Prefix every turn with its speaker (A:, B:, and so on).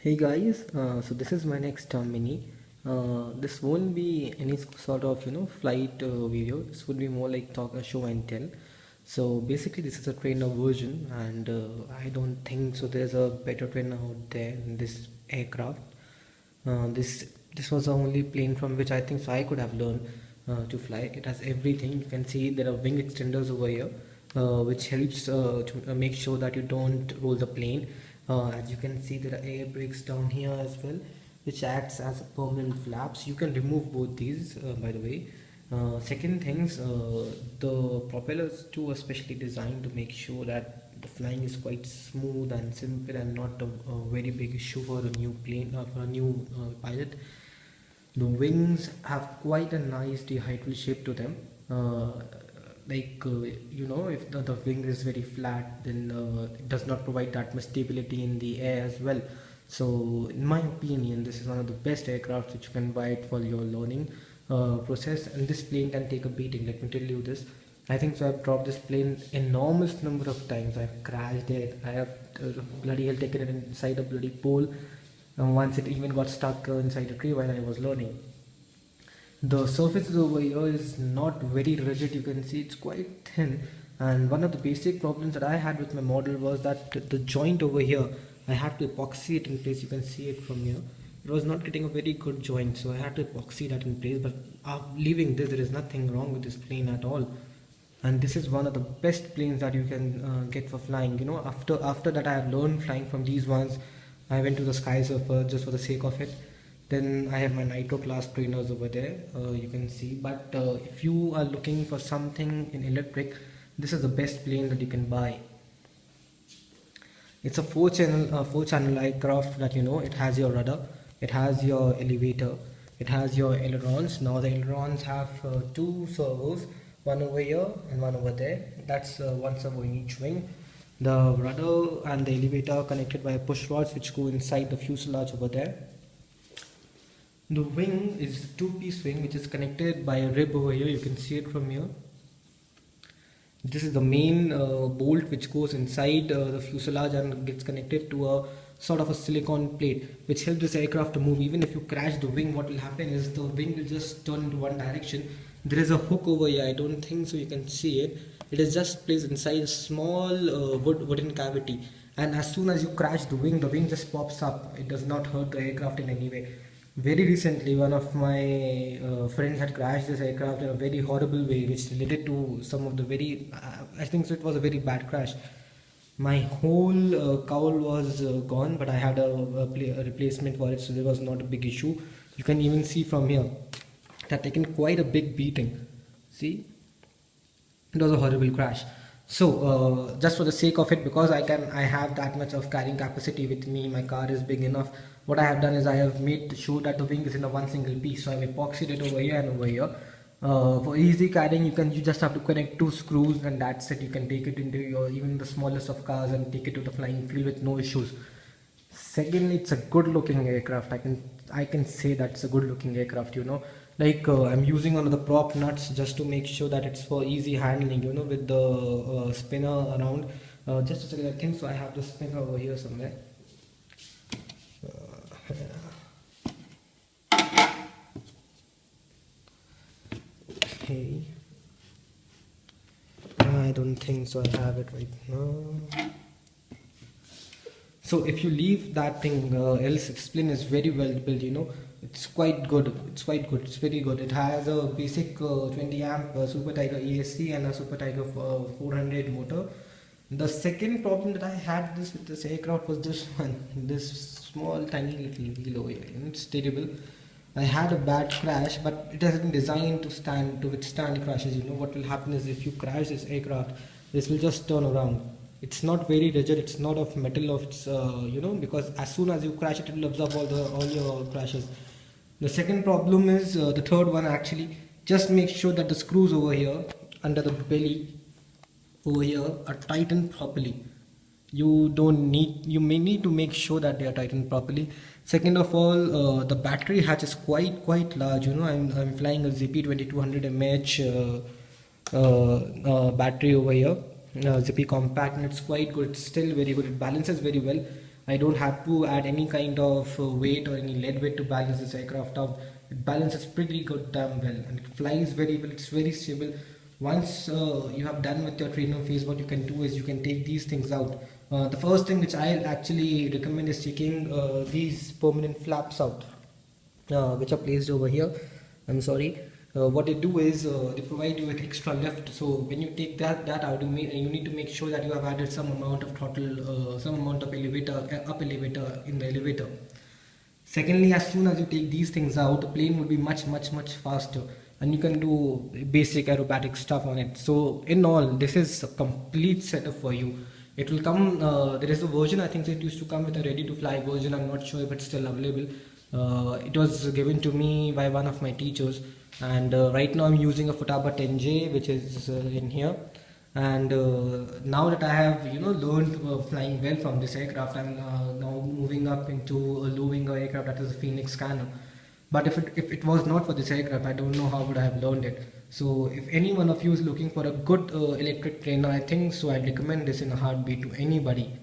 A: Hey guys, so this is my Nexstar mini. This won't be any sort of flight video. This would be more like talk a show and tell. So basically, this is a trainer version, and I don't think so. There's a better trainer out there in this aircraft. This was the only plane from which I think so I could have learned to fly. It has everything. You can see there are wing extenders over here, which helps to make sure that you don't roll the plane. As you can see, there are air brakes down here as well, which acts as a permanent flaps. You can remove both these, by the way. Second things, the propellers too are specially designed to make sure that the flying is quite smooth and simple and not a very big issue for a new plane for a new pilot. The wings have quite a nice dihedral shape to them. If the wing is very flat, then it does not provide that much stability in the air as well. So in my opinion, this is one of the best aircraft which you can buy it for your learning process, and this plane can take a beating, let me tell you this. I think so I've dropped this plane enormous number of times. I've crashed it, I have bloody hell taken it inside a bloody pole, and once it even got stuck inside a tree while I was learning. The surface over here is not very rigid, you can see it's quite thin, and one of the basic problems that I had with my model was that the joint over here, I had to epoxy it in place. You can see it from here. It was not getting a very good joint, so I had to epoxy that in place. But leaving this, there is nothing wrong with this plane at all, and this is one of the best planes that you can get for flying. After that I have learned flying from these ones. I went to the Sky Surfer just for the sake of it. Then I have my nitro class trainers over there, you can see. But if you are looking for something in electric, this is the best plane that you can buy. It's a four channel aircraft that it has your rudder, it has your elevator, it has your ailerons. Now the ailerons have two servos, one over here and one over there. That's one servo in each wing. The rudder and the elevator are connected by push rods which go inside the fuselage over there. The wing is a two-piece wing which is connected by a rib over here. You can see it from here. This is the main bolt which goes inside the fuselage and gets connected to a sort of a silicon plate which helps this aircraft to move. Even if you crash the wing, what will happen is the wing will just turn into one direction. There is a hook over here. I don't think so you can see it. It is just placed inside a small wooden cavity, and as soon as you crash the wing just pops up. It does not hurt the aircraft in any way. Very recently, one of my friends had crashed this aircraft in a very horrible way, which related to some of the very, I think so it was a very bad crash. My whole cowl was gone, but I had a replacement for it, so there was not a big issue. You can even see from here, it had taken quite a big beating. See, it was a horrible crash. So just for the sake of it, because I have that much of carrying capacity with me, my car is big enough. What I have done is I have made sure that the wing is in a one single piece. So I have epoxied it over here and over here. For easy carrying, you just have to connect two screws, and that's it. You can take it into your even the smallest of cars and take it to the flying field with no issues. Secondly, it's a good looking aircraft. I can say that's a good looking aircraft. I'm using one of the prop nuts just to make sure that it's for easy handling, with the spinner around. Just a second, I think so I have the spinner over here somewhere. Okay, I don't think so I have it right now. So if you leave that thing, else spline is very well built. It's quite good. It's very good. It has a basic 20 amp Super Tiger ESC and a Super Tiger 400 motor. The second problem that I had with this aircraft was this one, this small tiny little wheel over here. It's terrible. I had a bad crash, but it has been designed to withstand crashes. What will happen is if you crash this aircraft, this will just turn around. It's not very rigid. It's not of metal. Because as soon as you crash it, it will absorb all your crashes. The second problem is the third one actually. Just make sure that the screws over here under the belly over here are tightened properly. You may need to make sure that they are tightened properly. Second of all, the battery hatch is quite large. I'm flying a Zippy 2200 mAh battery over here, Zippy compact, and it's quite good. It's still very good. It balances very well. I don't have to add any kind of weight or any lead weight to balance this aircraft out. It balances pretty good damn well, and it flies very well. It's very stable. Once you have done with your training phase, what you can do is you can take these things out. The first thing which I'll actually recommend is taking these permanent flaps out, which are placed over here. I'm sorry. What they do is they provide you with extra lift. So when you take that out, you need to make sure that you have added some amount of throttle, some amount of up elevator in the elevator. Secondly, as soon as you take these things out, the plane will be much faster, and you can do basic aerobatic stuff on it. So in all, this is a complete setup for you. It will come, there is a version, I think it used to come with a ready to fly version. I'm not sure if it's still available. It was given to me by one of my teachers, and right now I'm using a Futaba 10J, which is in here. And now that I have learned flying well from this aircraft, I'm now moving up into a low wing aircraft, that is a Phoenix Scanner. But if it was not for this aircraft, I don't know how would I have learned it. So if any one of you is looking for a good electric trainer, I think so I'd recommend this in a heartbeat to anybody.